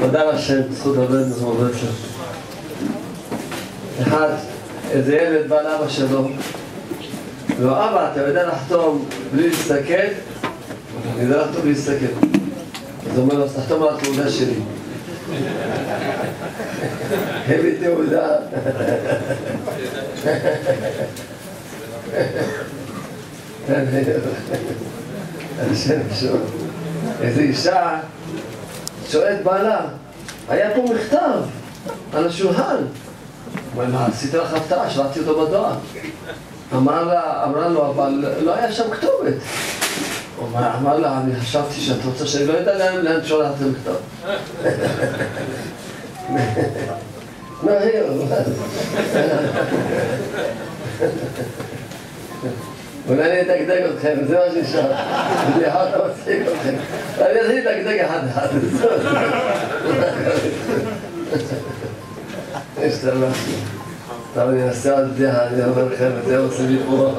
תודה לשם, זכות עובד מזמורת שם. אחד, איזה ילד בא לאבא שלו, לא, אבא, אתה יודע לחתום בלי להסתכל? אני יודע לחתום בלי להסתכל. אז הוא אומר לו, אז תחתום על התעודה שלי. הביא תעודה. איזו אישה שואלת בעלה, היה פה מכתב על השולחן. הוא אומר, עשיתי לך הפתעה, שלחתי אותו בדואר. אמרה לו, אבל לא היה שם כתובת. הוא אמר לה, אני חשבתי שאת רוצה שאני לא יודע לאן שולחת מכתב. מהר, אולי אני אתקדק אתכם, זה מה שנשאר. אני יכול להצחיק אתכם. אני אתחיל לתקדק אחד. יש את המשהו. טוב, אני אנסה עוד דעה, אני אומר לכם, זה עושה לי פה.